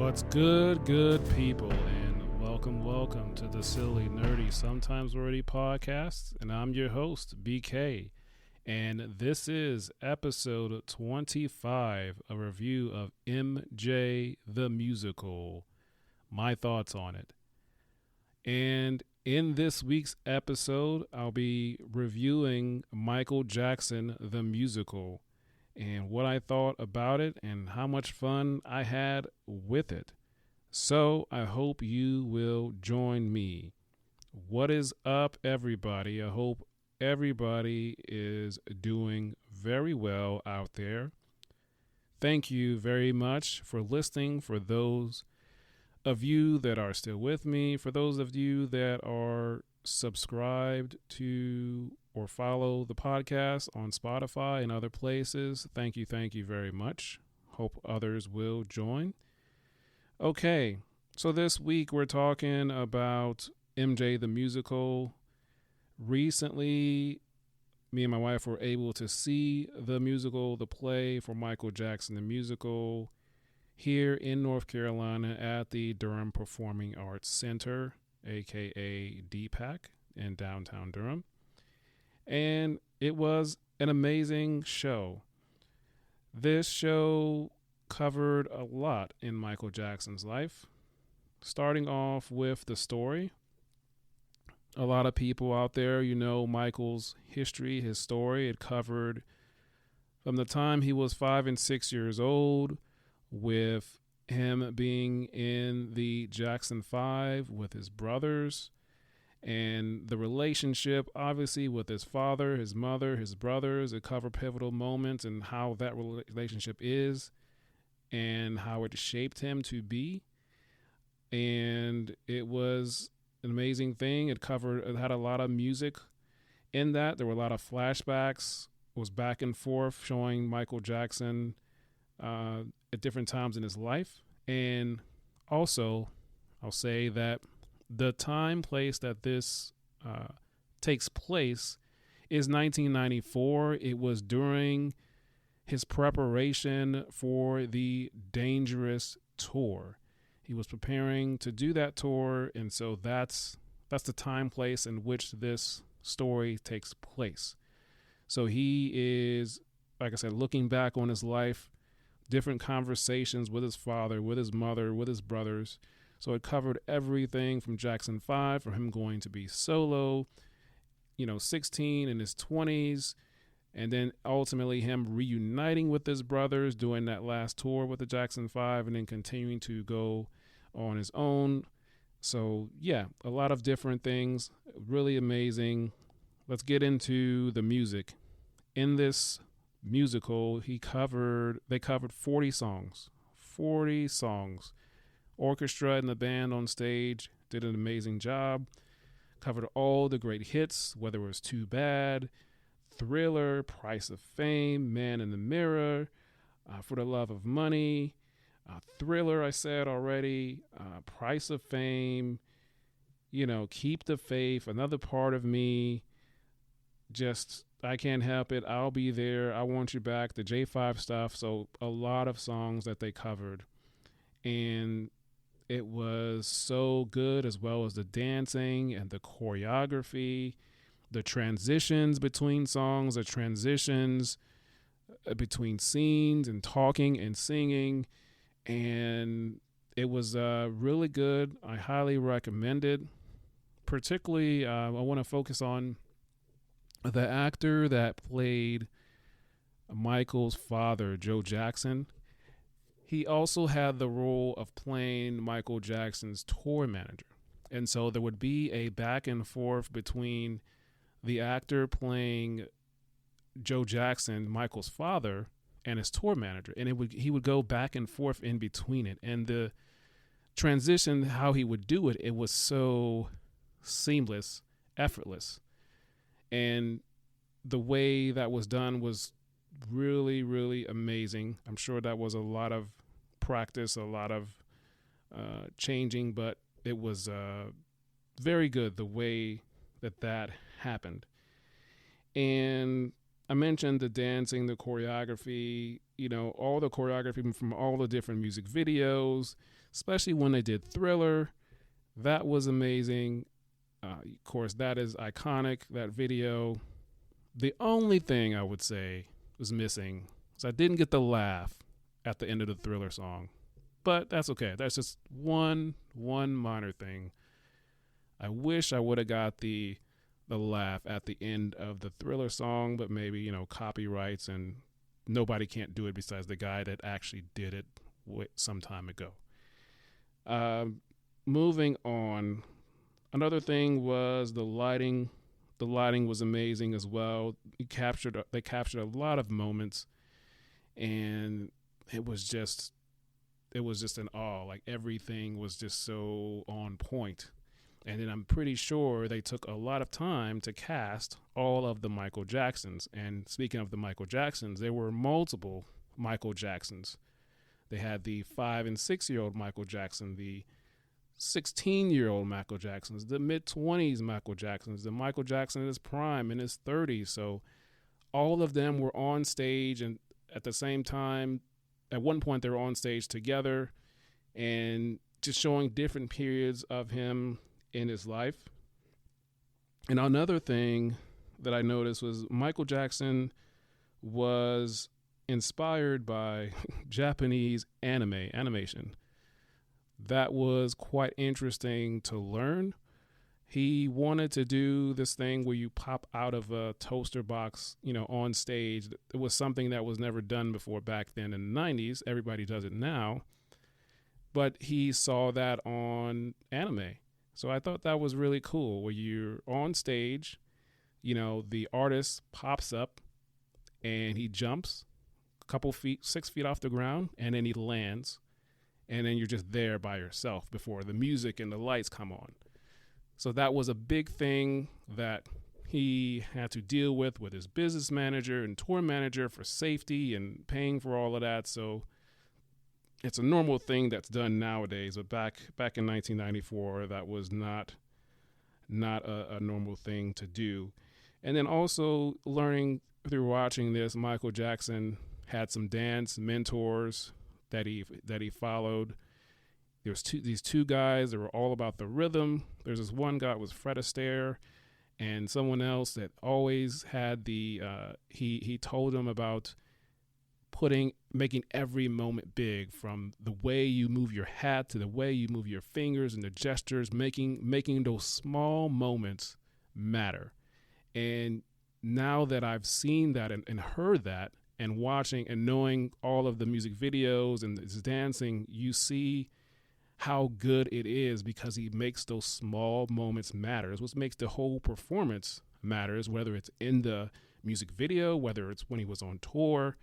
What's good, good people, and welcome to the Silly, Nerdy, Sometimes Wordy podcast, and I'm your host, BK, and this is episode 25, a review of MJ the Musical, my thoughts on it. And in this week's episode, I'll be reviewing Michael Jackson the Musical, and what I thought about it and how much fun I had with it. So I hope you will join me. What is up, everybody? I hope everybody is doing very well out there. Thank you very much for listening. For those of you that are still with me, for those of you that are subscribed to or follow the podcast on Spotify and other places, thank you very much. Hope others will join. Okay, so this week we're talking about MJ the Musical. Recently, me and my wife were able to see the musical, the play for Michael Jackson the Musical, here in North Carolina at the Durham Performing Arts Center, aka dpac, in downtown Durham. And it was an amazing show. This show covered a lot in Michael Jackson's life, starting off with the story. A lot of people out there, you know Michael's history, his story. It covered from the time he was 5 and 6 years old, with him being in the Jackson 5 with his brothers, and the relationship, obviously, with his father, his mother, his brothers. It covered pivotal moments and how that relationship is and how it shaped him to be. And it was an amazing thing. It had a lot of music in that. There were a lot of flashbacks. It was back and forth showing Michael Jackson at different times in his life. And also, I'll say that the time, place that this takes place is 1994. It was during his preparation for the Dangerous tour. He was preparing to do that tour, and so that's the time, place in which this story takes place. So he is, like I said, looking back on his life, different conversations with his father, with his mother, with his brothers. So it covered everything from Jackson 5, from him going to be solo, 16 in his 20s, and then ultimately him reuniting with his brothers, doing that last tour with the Jackson 5, and then continuing to go on his own. So, yeah, a lot of different things. Really amazing. Let's get into the music. In this musical, they covered 40 songs. 40 songs. Orchestra and the band on stage did an amazing job. Covered all the great hits, whether it was Too Bad, Thriller, Price of Fame, Man in the Mirror, For the Love of Money, Thriller, I said already, Price of Fame, Keep the Faith, Another Part of Me, just I Can't Help It, I'll Be There, I Want You Back, the J5 stuff. So a lot of songs that they covered. And it was so good, as well as the dancing and the choreography, the transitions between songs, the transitions between scenes and talking and singing. And it was really good. I highly recommend it. Particularly, I want to focus on the actor that played Michael's father, Joe Jackson. He also had the role of playing Michael Jackson's tour manager. And so there would be a back and forth between the actor playing Joe Jackson, Michael's father, and his tour manager. And he would go back and forth in between it. And the transition, how he would do it, it was so seamless, effortless. And the way that was done was really, really amazing. I'm sure that was a lot of practice, a lot of changing, but it was very good the way that happened. And I mentioned the dancing, the choreography, all the choreography from all the different music videos, especially when they did Thriller. That was amazing. Of course, that is iconic, that video. The only thing I would say was missing is I didn't get the laugh at the end of the Thriller song. But that's okay. That's just one minor thing. I wish I would have got the laugh at the end of the Thriller song, but maybe, copyrights and nobody can't do it besides the guy that actually did it some time ago. Moving on, another thing was the lighting. The lighting was amazing as well. They captured a lot of moments, and it was just an awe. Like, everything was just so on point. And then I'm pretty sure they took a lot of time to cast all of the Michael Jacksons. And speaking of the Michael Jacksons, there were multiple Michael Jacksons. They had the 5 and 6-year-old Michael Jackson, the 16-year-old Michael Jacksons, the mid-20s Michael Jacksons, the Michael Jackson in his prime, in his 30s. So all of them were on stage, and at the same time, at one point they were on stage together and just showing different periods of him in his life. And another thing that I noticed was Michael Jackson was inspired by Japanese animation. That was quite interesting to learn. He wanted to do this thing where you pop out of a toaster box, on stage. It was something that was never done before back then in the 90s. Everybody does it now. But he saw that on anime. So I thought that was really cool, where you're on stage, the artist pops up and he jumps a couple feet, 6 feet off the ground, and then he lands. And then you're just there by yourself before the music and the lights come on. So that was a big thing that he had to deal with his business manager and tour manager for safety and paying for all of that. So it's a normal thing that's done nowadays, but back in 1994, that was not a normal thing to do. And then also learning through watching this, Michael Jackson had some dance mentors that he followed. There was these two guys that were all about the rhythm. There's this one guy was Fred Astaire, and someone else that always had he told him about making every moment big, from the way you move your hat to the way you move your fingers and the gestures, making those small moments matter. And now that I've seen that and heard that and watching and knowing all of the music videos and his dancing, you see how good it is, because he makes those small moments matter. It's what makes the whole performance matters, whether it's in the music video, whether it's when he was on tour,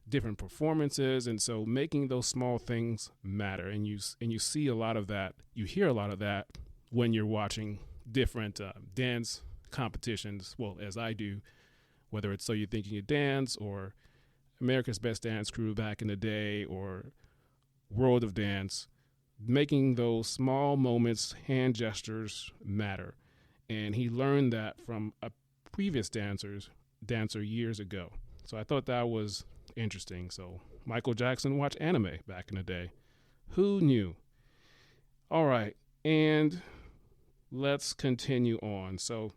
different performances. And so making those small things matter, and you see a lot of that, you hear a lot of that when you're watching different dance competitions, well, as I do, whether it's So You Think You Can Dance or America's Best Dance Crew back in the day or World of Dance. Making those small moments, hand gestures matter. And he learned that from a previous dancer years ago. So I thought that was interesting. So Michael Jackson watched anime back in the day. Who knew? All right. And let's continue on. So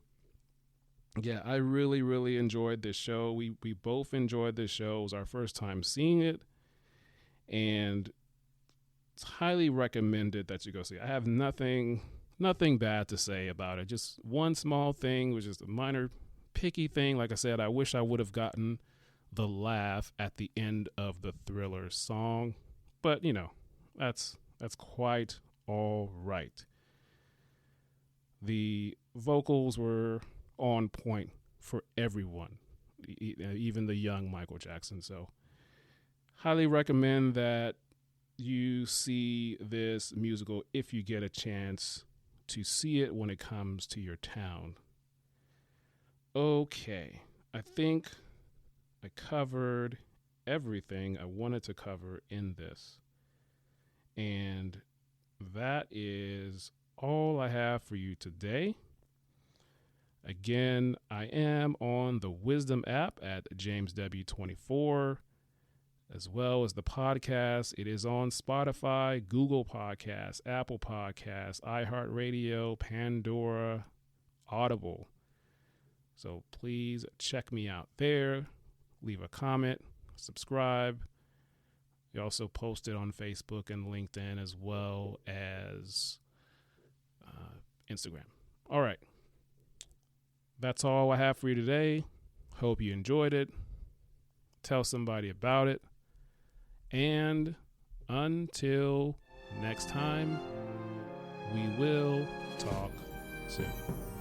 yeah, I really, really enjoyed this show. We both enjoyed this show. It was our first time seeing it. And it's highly recommended that you go see it. I have nothing bad to say about it. Just one small thing, which is a minor picky thing. Like I said, I wish I would have gotten the laugh at the end of the Thriller song. But, that's quite all right. The vocals were on point for everyone, even the young Michael Jackson. So highly recommend that you see this musical if you get a chance to see it when it comes to your town. Okay, I think I covered everything I wanted to cover in this. And that is all I have for you today. Again, I am on the Wisdom app at JamesW24. as well as the podcast. It is on Spotify, Google Podcasts, Apple Podcasts, iHeartRadio, Pandora, Audible. So please check me out there. Leave a comment, subscribe. We also post it on Facebook and LinkedIn as well as Instagram. All right. That's all I have for you today. Hope you enjoyed it. Tell somebody about it. And until next time, we will talk soon.